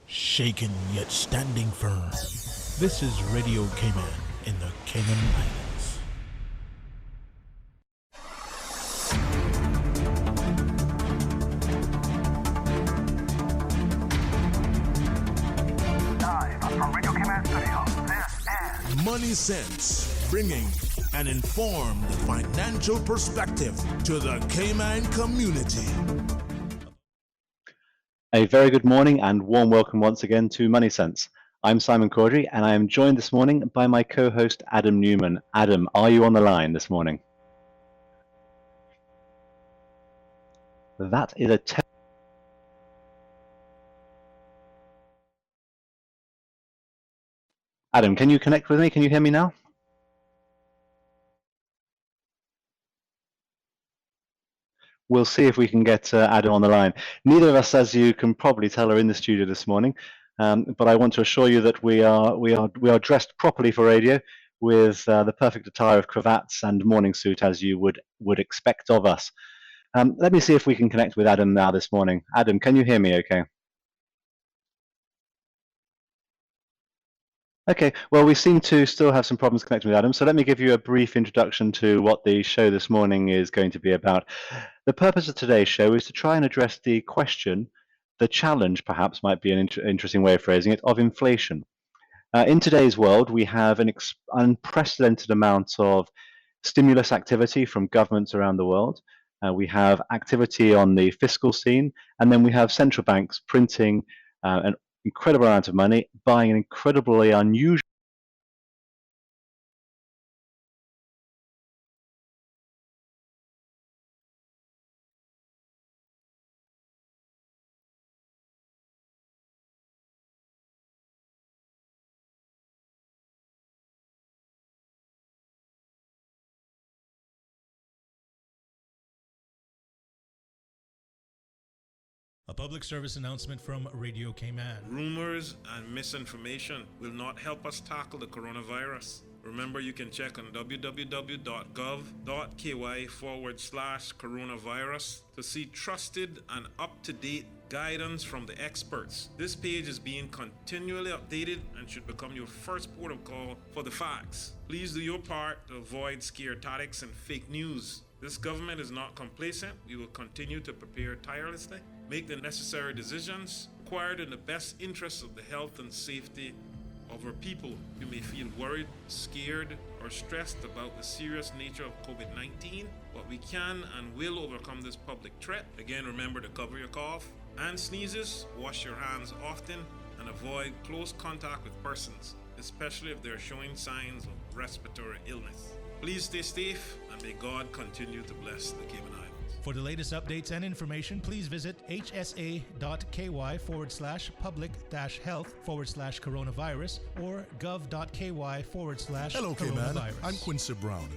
shaken yet standing firm. This is Radio Cayman in the Cayman Islands. Live from Radio Cayman Studio, this is Money Sense, bringing an informed financial perspective to the Cayman community. A very good morning and warm welcome once again to Money Sense. I'm Simon Caudry and I am joined this morning by my co-host Adam Newman. Adam, are you on the line this morning? That is a Adam, can you connect with me? Can you hear me now? We'll see if we can get Adam on the line. Neither of us, as you can probably tell, are in the studio this morning, but I want to assure you that we are dressed properly for radio, with the perfect attire of cravats and morning suit, as you would expect of us. Let me see if we can connect with Adam now this morning. Adam, can you hear me? Okay. Okay, well, we seem to still have some problems connecting with Adam, so let me give you a brief introduction to what the show this morning is going to be about. The purpose of today's show is to try and address the question, the challenge perhaps might be an interesting way of phrasing it, of inflation. In today's world, we have an unprecedented amount of stimulus activity from governments around the world. We have activity on the fiscal scene, and then we have central banks printing an incredible amount of money, buying an incredibly unusual A public service announcement from Radio Cayman. Rumors and misinformation will not help us tackle the coronavirus. Remember, you can check on www.gov.ky/coronavirus to see trusted and up-to-date guidance from the experts. This page is being continually updated and should become your first port of call for the facts. Please do your part to avoid scare tactics and fake news. This government is not complacent. We will continue to prepare tirelessly, make the necessary decisions required in the best interests of the health and safety of our people. You may feel worried, scared, or stressed about the serious nature of COVID-19, but we can and will overcome this public threat. Again, remember to cover your cough and sneezes, wash your hands often, and avoid close contact with persons, especially if they're showing signs of respiratory illness. Please stay safe, and may God continue to bless the Cayman Islands. For the latest updates and information, please visit hsa.ky/public-health/coronavirus or gov.ky/coronavirus. Hello, Cayman. I'm Quincy Brown.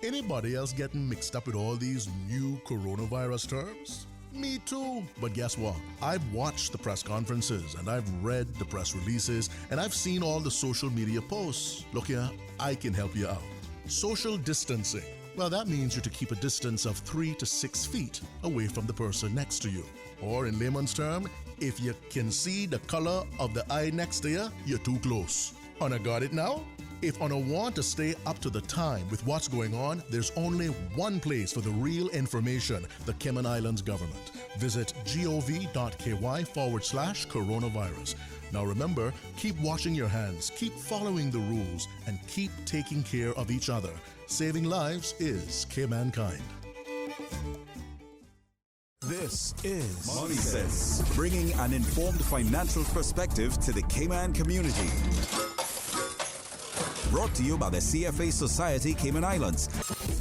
Anybody else getting mixed up with all these new coronavirus terms? Me too. But guess what? I've watched the press conferences and I've read the press releases and I've seen all the social media posts. Look here, I can help you out. Social distancing. Well, that means you're to keep a distance of 3 to 6 feet away from the person next to you. Or in layman's term, if you can see the color of the eye next to you, you're too close. Una got it now? If Una want to stay up to the time with what's going on, there's only one place for the real information, the Cayman Islands government. Visit gov.ky/coronavirus. Now remember, keep washing your hands, keep following the rules, and keep taking care of each other. Saving lives is Caymankind. This is Money Sense, bringing an informed financial perspective to the Cayman community. Brought to you by the CFA Society Cayman Islands.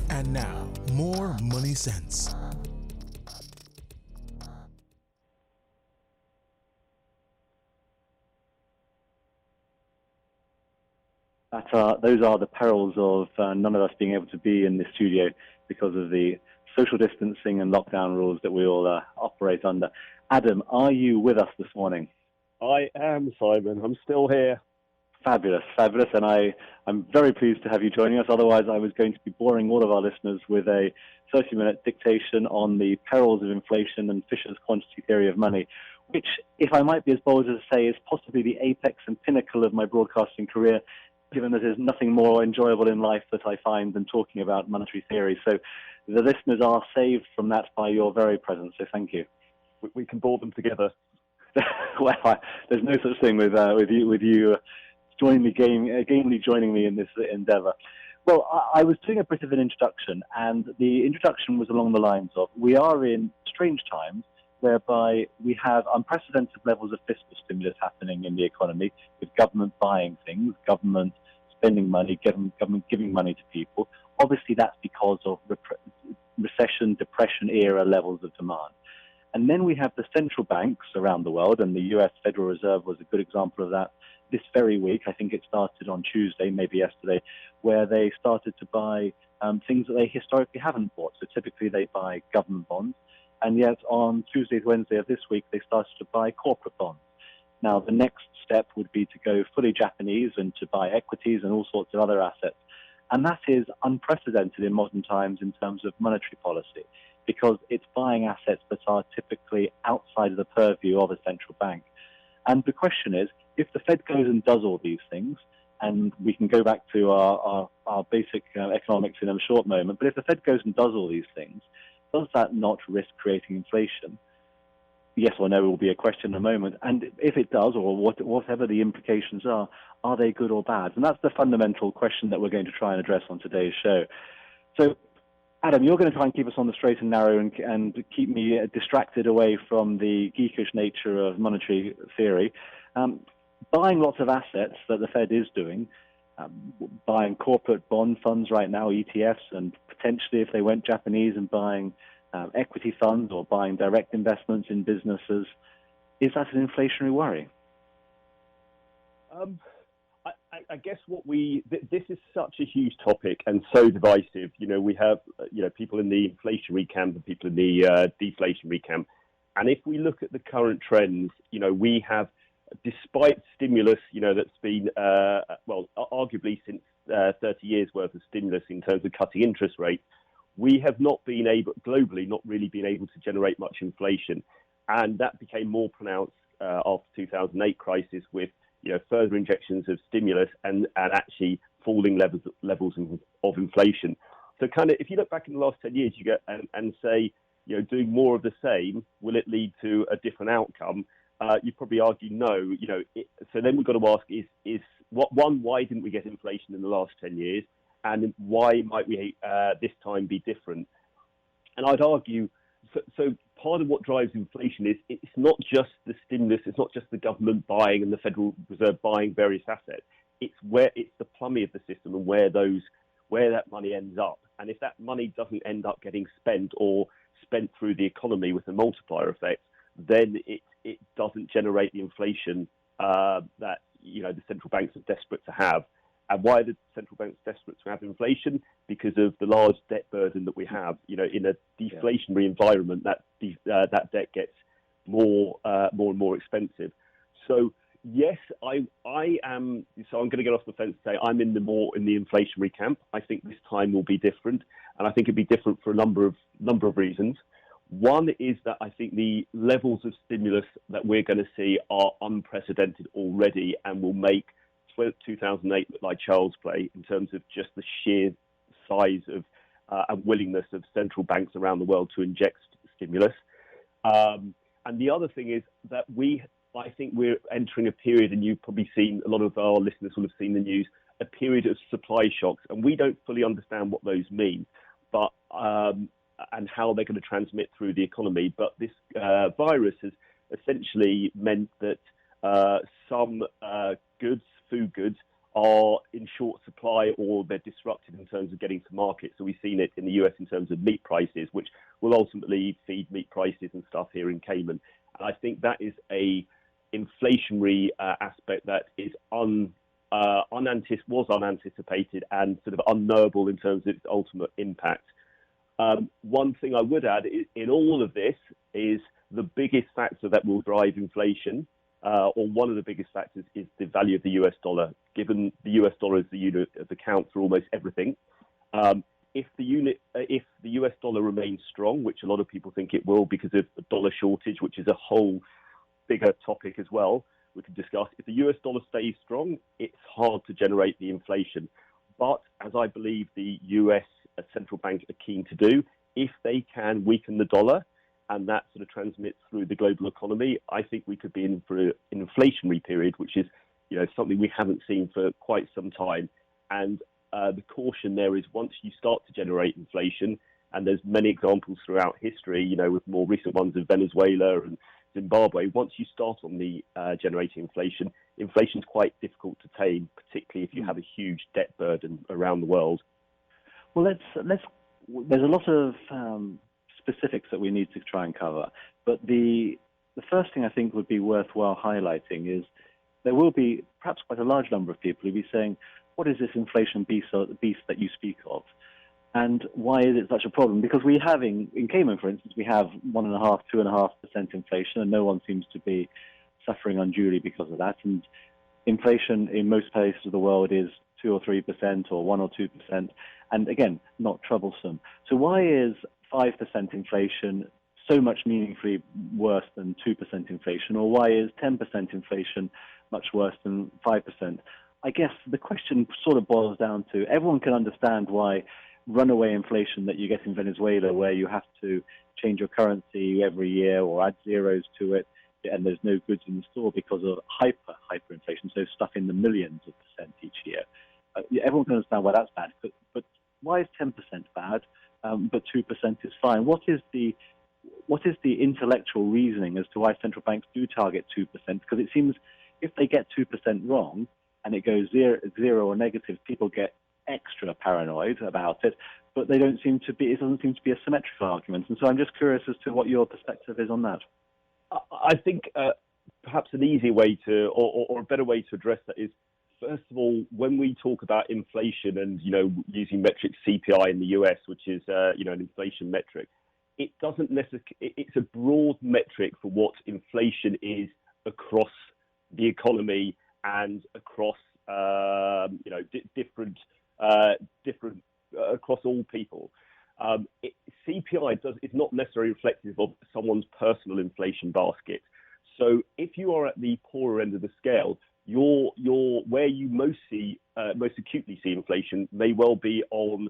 And now, more Money Sense. Those are the perils of none of us being able to be in the studio because of the social distancing and lockdown rules that we all operate under. Adam, are you with us this morning? I am, Simon. I'm still here. Fabulous, fabulous, and I'm very pleased to have you joining us. Otherwise, I was going to be boring all of our listeners with a 30-minute dictation on the perils of inflation and Fisher's quantity theory of money, which, if I might be as bold as to say, is possibly the apex and pinnacle of my broadcasting career, given that there's nothing more enjoyable in life that I find than talking about monetary theory. So the listeners are saved from that by your very presence, so thank you. We can bore them together. Well, there's no such thing with you gamely joining me in this endeavour. Well, I was doing a bit of an introduction, and the introduction was along the lines of, we are in strange times whereby we have unprecedented levels of fiscal stimulus happening in the economy, with government buying things, government spending money, government giving money to people. Obviously, that's because of recession, depression-era levels of demand. And then we have the central banks around the world, and the US Federal Reserve was a good example of that this very week. I think it started on Tuesday, maybe yesterday, where they started to buy things that they historically haven't bought. So typically they buy government bonds, and yet on Tuesday, Wednesday of this week, they started to buy corporate bonds. Now, the next step would be to go fully Japanese and to buy equities and all sorts of other assets. And that is unprecedented in modern times in terms of monetary policy, because it's buying assets that are typically outside of the purview of a central bank. And the question is, if the Fed goes and does all these things, and we can go back to our basic economics in a short moment, but if the Fed goes and does all these things, does that not risk creating inflation? Yes or no will be a question in a moment. And if it does, or whatever the implications are they good or bad? And that's the fundamental question that we're going to try and address on today's show. So, Adam, you're going to try and keep us on the straight and narrow and keep me distracted away from the geekish nature of monetary theory. Buying lots of assets that the Fed is doing, buying corporate bond funds right now, ETFs, and potentially if they went Japanese and buying equity funds or buying direct investments in businesses, is that an inflationary worry? I guess this is such a huge topic and so divisive. We have people in the inflationary camp and people in the deflationary camp. And if we look at the current trends, we have, despite stimulus, that's been, arguably since 30 years worth of stimulus in terms of cutting interest rates, we have not been able, globally, not really been able to generate much inflation. And that became more pronounced after 2008 crisis with, further injections of stimulus and actually falling levels of inflation. So kind of, if you look back in the last 10 years, you get and say, doing more of the same, will it lead to a different outcome? You'd probably argue no. So then we've got to ask: why didn't we get inflation in the last 10 years, and why might we this time be different? And I'd argue, so part of what drives inflation is it's not just the stimulus, it's not just the government buying and the Federal Reserve buying various assets. It's the plumbing of the system and where that money ends up. And if that money doesn't end up getting spent or spent through the economy with a multiplier effect, then it doesn't generate the inflation that the central banks are desperate to have. And why are the central banks desperate to have inflation? Because of the large debt burden that we have. In a deflationary environment, that debt gets more and more expensive. So yes, I am. So I'm going to get off the fence and say I'm in the inflationary camp. I think this time will be different, and I think it'll be different for a number of reasons. One is that I think the levels of stimulus that we're going to see are unprecedented already and will make 2008 look like child's play in terms of just the sheer size of and willingness of central banks around the world to inject stimulus. And the other thing is that I think we're entering a period, and you've probably seen, a lot of our listeners will have seen the news, a period of supply shocks, and we don't fully understand what those mean, but and how they're going to transmit through the economy. But this virus has essentially meant that some food goods are in short supply, or they're disrupted in terms of getting to market. So we've seen it in the US in terms of meat prices, which will ultimately feed meat prices and stuff here in Cayman. And I think that is a inflationary aspect that is was unanticipated and sort of unknowable in terms of its ultimate impact. One thing I would add is, in all of this, is the biggest factor that will drive inflation, or one of the biggest factors, is the value of the US dollar. Given the US dollar is the unit of account for almost everything, if the US dollar remains strong, which a lot of people think it will because of the dollar shortage, which is a whole bigger topic as well we could discuss. If the US dollar stays strong, it's hard to generate the inflation. But as I believe the US central bank are keen to do, if they can weaken the dollar and that sort of transmits through the global economy, I think we could be in for an inflationary period, which is, something we haven't seen for quite some time. And the caution there is once you start to generate inflation, and there's many examples throughout history, with more recent ones of Venezuela and Zimbabwe, once you start on the generating inflation, inflation is quite difficult to tame, particularly if you have a huge debt burden around the world. Well, there's a lot of specifics that we need to try and cover. But the first thing I think would be worthwhile highlighting is there will be perhaps quite a large number of people who will be saying, what is this inflation beast that you speak of? And why is it such a problem? Because we have in Cayman, for instance, we have 1.5%, 2.5% inflation, and no one seems to be suffering unduly because of that. And inflation in most places of the world is 2 or 3% or 1 or 2%, and again, not troublesome. So why is 5% inflation so much meaningfully worse than 2% inflation, or why is 10% inflation much worse than 5%? I guess the question sort of boils down to everyone can understand why runaway inflation that you get in Venezuela, where you have to change your currency every year or add zeros to it, and there's no goods in the store because of hyperinflation, so stuff in the millions of percent each year. Everyone can understand why that's bad, but why is 10% bad, but 2% is fine? What is the intellectual reasoning as to why central banks do target 2%? Because it seems if they get 2% wrong and it goes zero or negative, people get extra paranoid about it, but it doesn't seem to be a symmetrical argument. And so I'm just curious as to what your perspective is on that. I think perhaps an easy way to, or a better way to address that is, first of all, when we talk about inflation and, using metric CPI in the US, which is, an inflation metric, it doesn't necessarily, it's a broad metric for what inflation is across the economy and across, different across all people. CPI is not necessarily reflective of someone's personal inflation basket. So if you are at the poorer end of the scale, your where you most acutely see inflation may well be on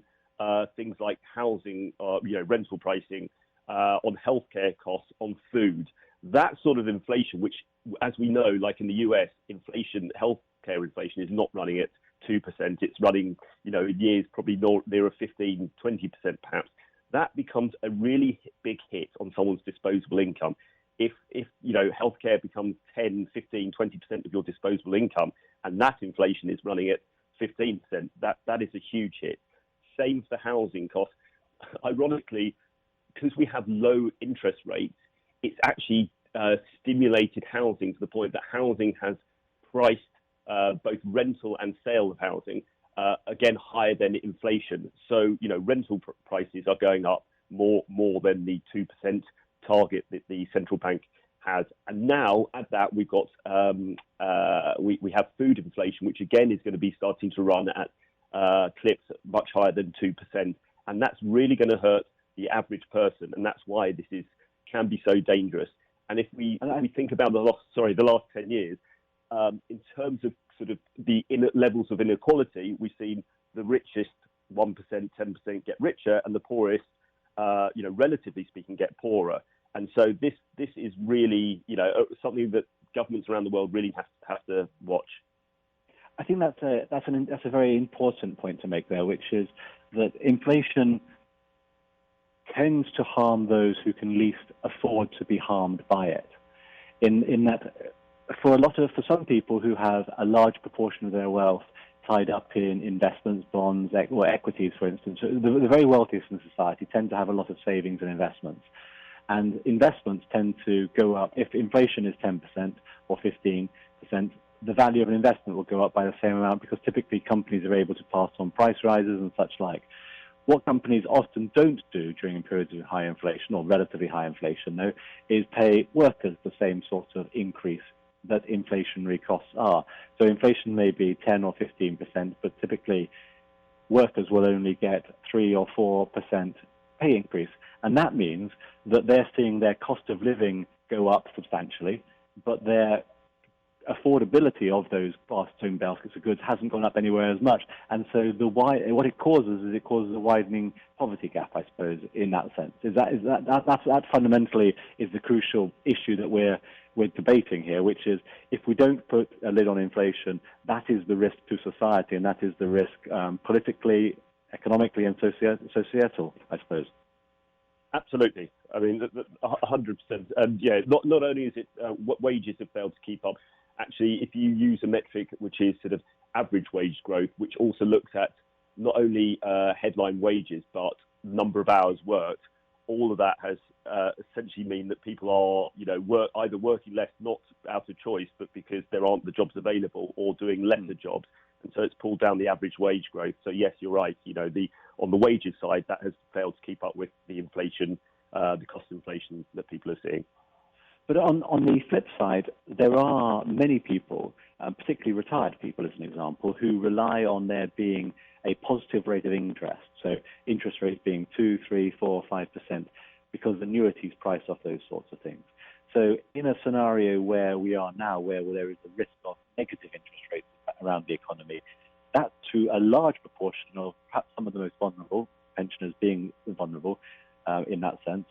things like housing, rental pricing, on healthcare costs, on food. That sort of inflation, which, as we know, like in the US, healthcare inflation is not running at 2%. It's running, in years probably nearer 15, 20% perhaps. That becomes a really big hit on someone's disposable income. If healthcare becomes 10, 15, 20% of your disposable income, and that inflation is running at 15%, that is a huge hit. Same for housing costs. Ironically, because we have low interest rates, it's actually stimulated housing to the point that housing has priced both rental and sale of housing, again, higher than inflation. So, rental prices are going up more than the 2% target that the central bank has. And now at that, we've got, we have food inflation, which again is going to be starting to run at clips much higher than 2%. And that's really going to hurt the average person. And that's why this can be so dangerous. And if we think about the last 10 years, in terms of sort of the levels of inequality, we've seen the richest 1%, 10% get richer, and the poorest, relatively speaking, get poorer. And so this is really, something that governments around the world really have to watch. I think that's a very important point to make there, which is that inflation tends to harm those who can least afford to be harmed by it. In that, for some people who have a large proportion of their wealth tied up in investments, bonds, or equities, for instance, the very wealthiest in society tend to have a lot of savings and investments. And investments tend to go up. If inflation is 10% or 15%, the value of an investment will go up by the same amount because typically companies are able to pass on price rises and such like. What companies often don't do during periods of high inflation or relatively high inflation, though, is pay workers the same sort of increase that inflationary costs are. So inflation may be 10 or 15%, but typically workers will only get 3 or 4% pay increase. And that means that they're seeing their cost of living go up substantially, but their affordability of those fast-moving baskets of goods hasn't gone up anywhere as much. And so what it causes is a widening poverty gap, I suppose, in that sense. That fundamentally is the crucial issue that we're debating here, which is if we don't put a lid on inflation, that is the risk to society, and that is the risk politically, economically, and societal, I suppose. Absolutely. I mean, 100%. And yeah, not only is it what wages have failed to keep up. Actually, if you use a metric which is sort of average wage growth, which also looks at not only headline wages but number of hours worked, all of that has essentially mean that people are, either working less, not out of choice, but because there aren't the jobs available, or doing lesser jobs, and so it's pulled down the average wage growth. So yes, you're right. On the wages side, that has failed to keep up with the inflation, the cost inflation that people are seeing. But on the flip side, there are many people, particularly retired people as an example, who rely on there being a positive rate of interest. So interest rates being 2, 3, 4, 5%, because annuities price off those sorts of things. So in a scenario where we are now, where there is the risk of negative interest rates around the economy, that to a large proportion of perhaps some of the most vulnerable, pensioners being vulnerable in that sense,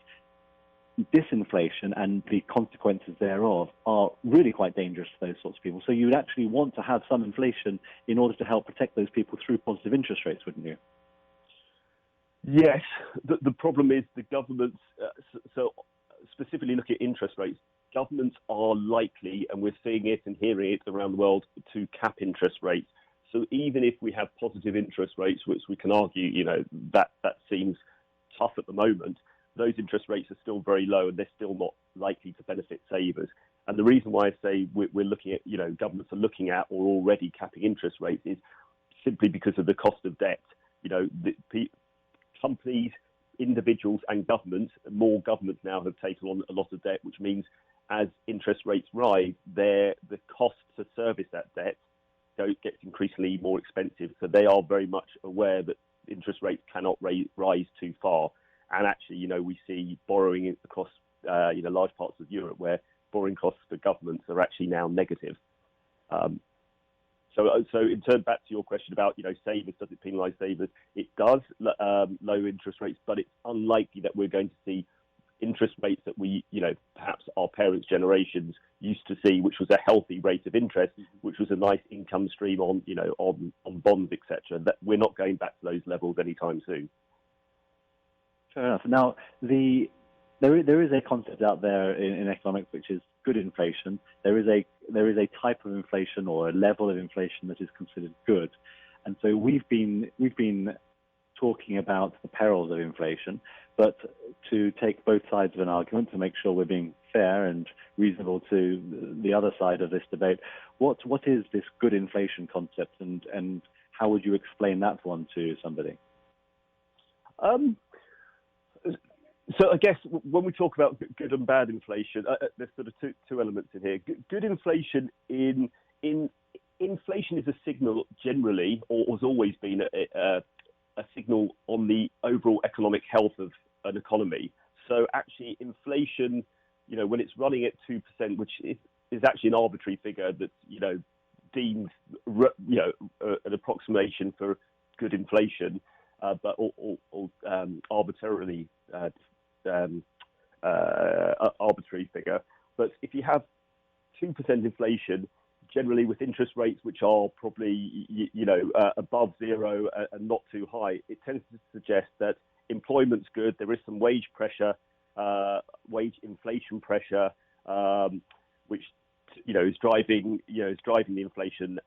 disinflation and the consequences thereof are really quite dangerous to those sorts of people. So you would actually want to have some inflation in order to help protect those people through positive interest rates, wouldn't you? Yes. The problem is the governments, so specifically look at interest rates, governments are likely, and we're seeing it and hearing it around the world, to cap interest rates. So even if we have positive interest rates, which we can argue, that seems tough at the moment, those interest rates are still very low and they're still not likely to benefit savers. And the reason why I say we're looking at, governments are looking at or already capping interest rates is simply because of the cost of debt. Companies, individuals and governments, more governments now have taken on a lot of debt, which means as interest rates rise, the cost to service that debt gets increasingly more expensive. So they are very much aware that interest rates cannot rise too far. And actually, we see borrowing across, large parts of Europe where borrowing costs for governments are actually now negative. So in turn, back to your question about, savers, does it penalise savers? It does, low interest rates, but it's unlikely that we're going to see interest rates that we, perhaps our parents' generations used to see, which was a healthy rate of interest, which was a nice income stream on, on bonds, etc. That we're not going back to those levels anytime soon. Fair enough. Now, there is a concept out there in economics which is good inflation. There is a type of inflation or a level of inflation that is considered good, and so we've been talking about the perils of inflation. But to take both sides of an argument, to make sure we're being fair and reasonable to the other side of this debate, what is this good inflation concept, and how would you explain that one to somebody? So I guess when we talk about good and bad inflation, there's sort of two elements in here. Good inflation inflation is a signal generally, or has always been a signal on the overall economic health of an economy. So actually inflation, when it's running at 2%, which is actually an arbitrary figure that's, deemed, an approximation for good inflation, but arbitrarily arbitrary figure. But if you have 2% inflation, generally with interest rates which are probably above zero and not too high, it tends to suggest that employment's good. There is some wage pressure, wage inflation pressure, which is driving the inflation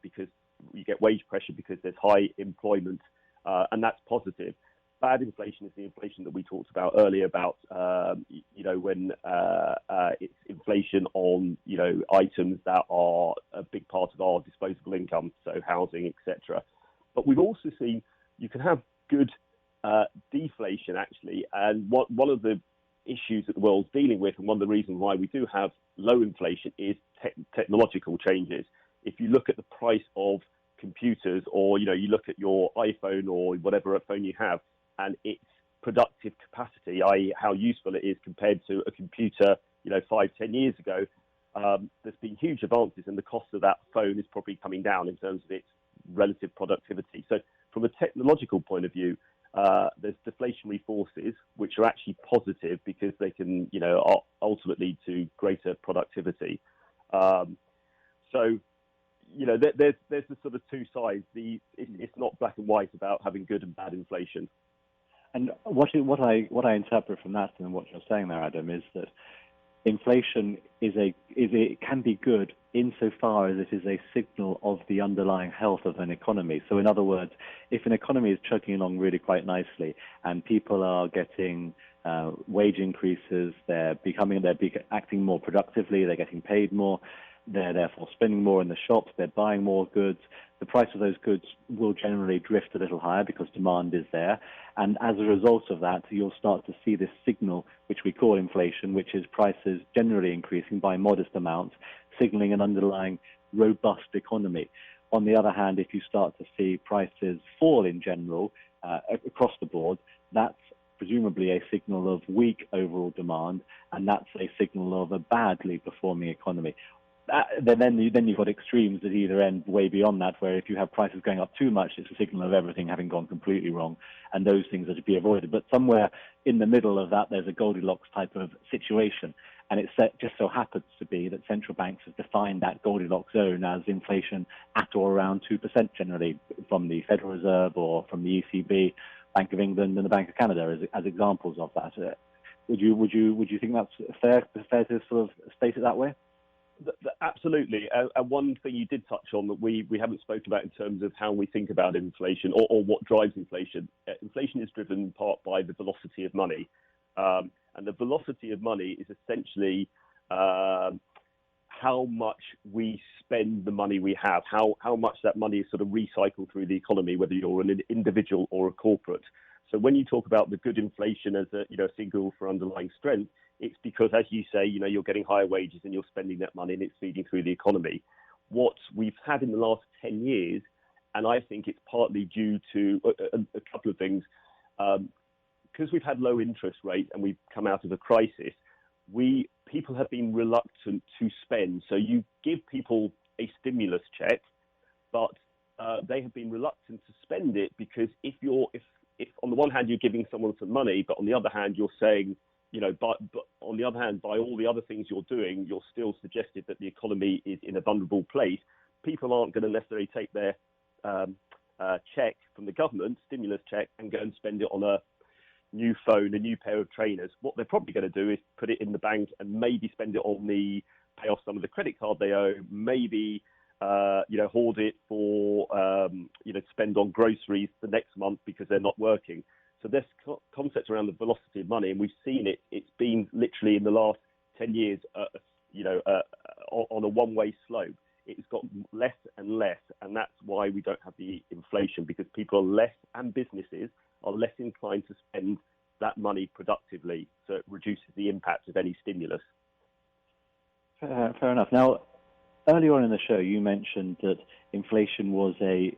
because you get wage pressure because there's high employment, and that's positive. Bad inflation is the inflation that we talked about earlier about, when it's inflation on, items that are a big part of our disposable income, so housing, etc. But we've also seen you can have good deflation, actually. And one of the issues that the world's dealing with, and one of the reasons why we do have low inflation, is technological changes. If you look at the price of computers, or, you look at your iPhone or whatever phone you have, and its productive capacity, i.e. how useful it is compared to a computer, 5-10 years ago, there's been huge advances, and the cost of that phone is probably coming down in terms of its relative productivity. So from a technological point of view, there's deflationary forces which are actually positive because they can, ultimately lead to greater productivity. So, there's the sort of two sides. It's not black and white about having good and bad inflation. And what I interpret from that and what you're saying there, Adam, is that inflation it can be good insofar as it is a signal of the underlying health of an economy. So in other words, if an economy is chugging along really quite nicely and people are getting wage increases, they're acting more productively, they're getting paid more, they're therefore spending more in the shops, they're buying more goods, the price of those goods will generally drift a little higher because demand is there. And as a result of that, you'll start to see this signal, which we call inflation, which is prices generally increasing by modest amounts, signaling an underlying robust economy. On the other hand, if you start to see prices fall in general across the board, that's presumably a signal of weak overall demand, and that's a signal of a badly performing economy. Then you've got extremes at either end, way beyond that, where if you have prices going up too much, it's a signal of everything having gone completely wrong, and those things are to be avoided. But somewhere in the middle of that, there's a Goldilocks type of situation, and it just so happens to be that central banks have defined that Goldilocks zone as inflation at or around 2% generally, from the Federal Reserve or from the ECB, Bank of England, and the Bank of Canada as examples of that. Would you think that's fair to sort of state it that way? Absolutely. And one thing you did touch on that we haven't spoken about in terms of how we think about inflation or what drives inflation. Inflation is driven in part by the velocity of money. And the velocity of money is essentially how much we spend the money we have, how much that money is sort of recycled through the economy, whether you're an individual or a corporate. So when you talk about the good inflation as a signal for underlying strength, it's because, as you say, you're getting higher wages and you're spending that money and it's feeding through the economy. What we've had in the last 10 years, and I think it's partly due to a couple of things, because we've had low interest rates and we've come out of a crisis, people have been reluctant to spend. So you give people a stimulus check, but they have been reluctant to spend it because if on the one hand you're giving someone some money, but on the other hand you're saying, but on the other hand, by all the other things you're doing, you're still suggested that the economy is in a vulnerable place. People aren't going to necessarily take their check from the government, stimulus check, and go and spend it on a new phone, a new pair of trainers. What they're probably going to do is put it in the bank and maybe spend it on pay off some of the credit card they owe, maybe hoard it for spend on groceries the next month because they're not working. So this concept around the velocity of money, and we've seen it, it's been literally in the last 10 years, on a one-way slope. It's got less and less, and that's why we don't have the inflation, because people are less, and businesses are less inclined to spend that money productively, so it reduces the impact of any stimulus. Fair enough. Now, earlier on in the show, you mentioned that inflation was a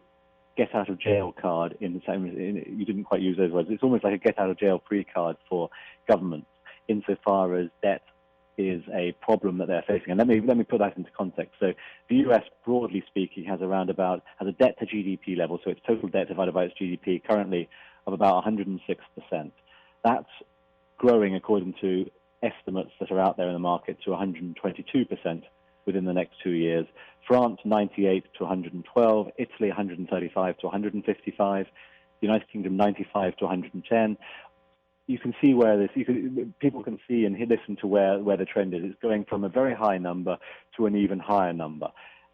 get-out-of-jail card you didn't quite use those words. It's almost like a get-out-of-jail-free card for governments insofar as debt is a problem that they're facing. And let me put that into context. So the US, broadly speaking, has a debt to GDP level, so its total debt divided by its GDP currently of about 106%. That's growing, according to estimates that are out there in the market, to 122% within the next 2 years. France, 98 to 112, Italy, 135 to 155, the United Kingdom, 95 to 110. You can see where people can see and listen to where the trend is. It's going from a very high number to an even higher number.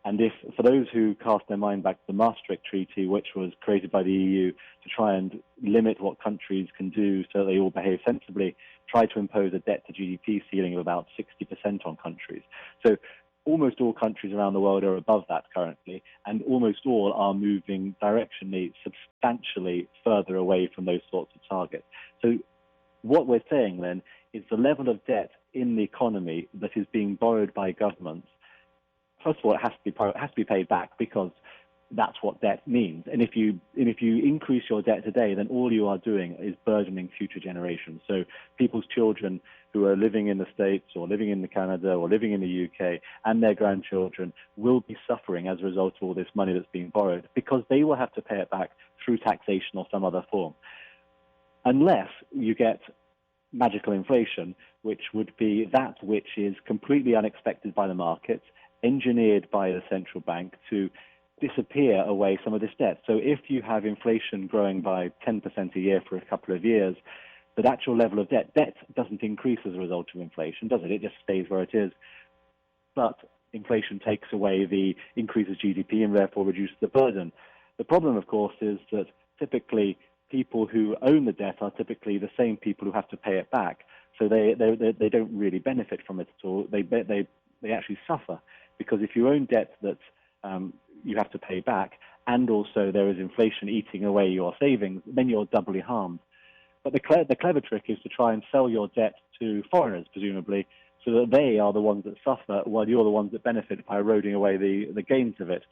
And for those who cast their mind back to the Maastricht Treaty, which was created by the EU to try and limit what countries can do so they all behave sensibly, tried to impose a debt to GDP ceiling of about 60% on countries. So almost all countries around the world are above that currently, and almost all are moving directionally substantially further away from those sorts of targets. So what we're saying then is the level of debt in the economy that is being borrowed by governments, first of all, it has to be paid back, because that's what debt means. And if you increase your debt today, then all you are doing is burdening future generations. So people's children who are living in the States or living in Canada or living in the UK and their grandchildren will be suffering as a result of all this money that's being borrowed because they will have to pay it back through taxation or some other form. Unless you get magical inflation, which would be that which is completely unexpected by the markets, engineered by the central bank to disappear away some of this debt. So if you have inflation growing by 10% a year for a couple of years, the actual level of debt doesn't increase as a result of inflation, does it? It just stays where it is. But inflation takes away the increase of GDP and therefore reduces the burden. The problem, of course, is that typically people who own the debt are typically the same people who have to pay it back. So they don't really benefit from it at all. They actually suffer because if you own debt that you have to pay back and also there is inflation eating away your savings, then you're doubly harmed. But the clever trick is to try and sell your debt to foreigners, presumably, so that they are the ones that suffer while you're the ones that benefit by eroding away the gains of it.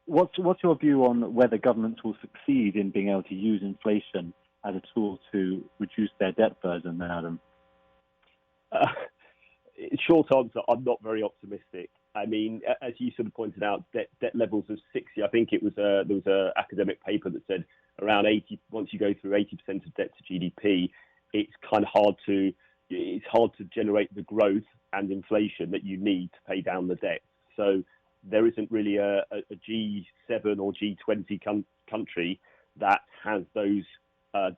What's your view on whether governments will succeed in being able to use inflation as a tool to reduce their debt burden, then, Adam? Short answer, I'm not very optimistic. I mean, as you sort of pointed out, debt levels of 60. I think it was there was an academic paper that said around 80. Once you go through 80% of debt to GDP, it's kind of hard to generate the growth and inflation that you need to pay down the debt. So there isn't really a G7 or G20 country that has those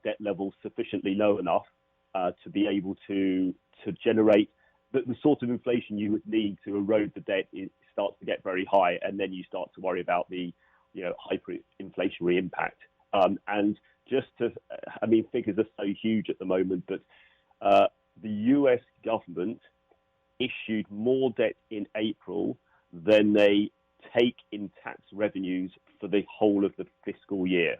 debt levels sufficiently low enough to be able to generate the sort of inflation you would need to erode the debt. It starts to get very high, and then you start to worry about the hyperinflationary impact. And figures are so huge at the moment, but the US government issued more debt in April than they take in tax revenues for the whole of the fiscal year.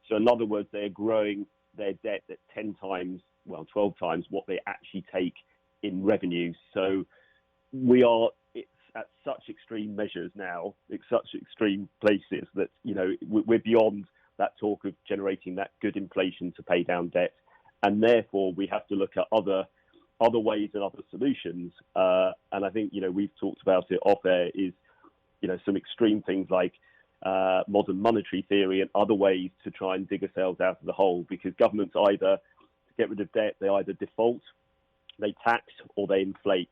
So in other words, they're growing their debt at 12 times what they actually take in revenue. So it's at such extreme measures now, it's such extreme places that, we're beyond that talk of generating that good inflation to pay down debt. And therefore we have to look at other ways and other solutions. And I think, we've talked about it off air is, some extreme things like modern monetary theory and other ways to try and dig ourselves out of the hole, because governments either, to get rid of debt, they either default, they tax, or they inflate.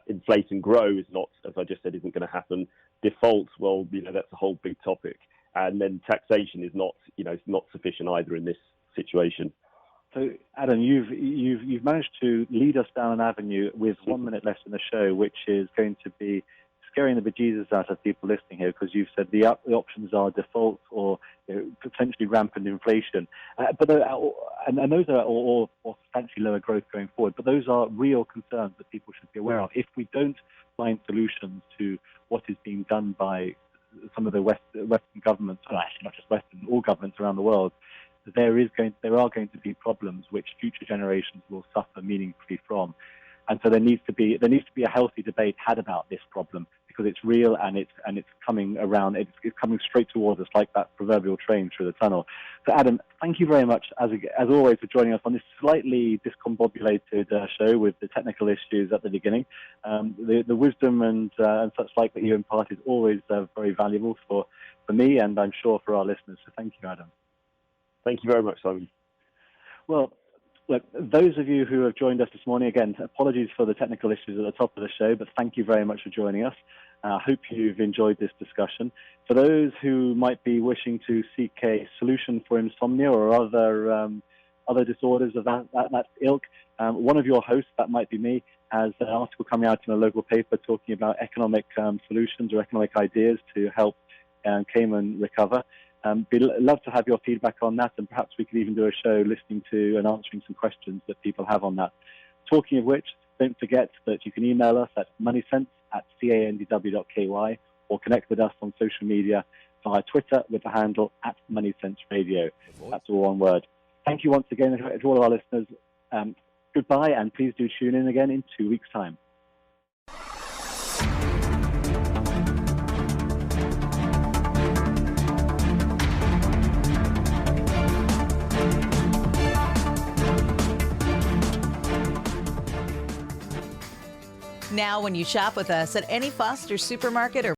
Inflate and grow is not, as I just said, isn't going to happen. Default, well, that's a whole big topic. And then taxation is not, it's not sufficient either in this situation. So, Adam, you've managed to lead us down an avenue with 1 minute left in the show, which is going to be scaring the bejesus out of people listening here, because you've said the options are default or potentially rampant inflation. But those are or substantially lower growth going forward. But those are real concerns that people should be aware of. If we don't find solutions to what is being done by some of the Western governments, well, actually not just Western, all governments around the world, there are going to be problems which future generations will suffer meaningfully from. And so there needs to be a healthy debate had about this problem, because it's real and it's coming around. It's coming straight towards us like that proverbial train through the tunnel. So, Adam, thank you very much as always for joining us on this slightly discombobulated show with the technical issues at the beginning. The wisdom and such like that you impart is always very valuable for me, and I'm sure for our listeners. So thank you, Adam. Thank you very much, Simon. Well, look, those of you who have joined us this morning, again, apologies for the technical issues at the top of the show, but thank you very much for joining us. I hope you've enjoyed this discussion. For those who might be wishing to seek a solution for insomnia or other disorders of that ilk, one of your hosts, that might be me, has an article coming out in a local paper talking about economic solutions or economic ideas to help Cayman recover. We'd love to have your feedback on that, and perhaps we could even do a show listening to and answering some questions that people have on that. Talking of which, don't forget that you can email us at moneysense@candw.ky or connect with us on social media via Twitter with the handle @MoneySenseRadio. That's all one word. Thank you once again to all of our listeners. Goodbye, and please do tune in again in 2 weeks' time. Now, when you shop with us at any Foster supermarket or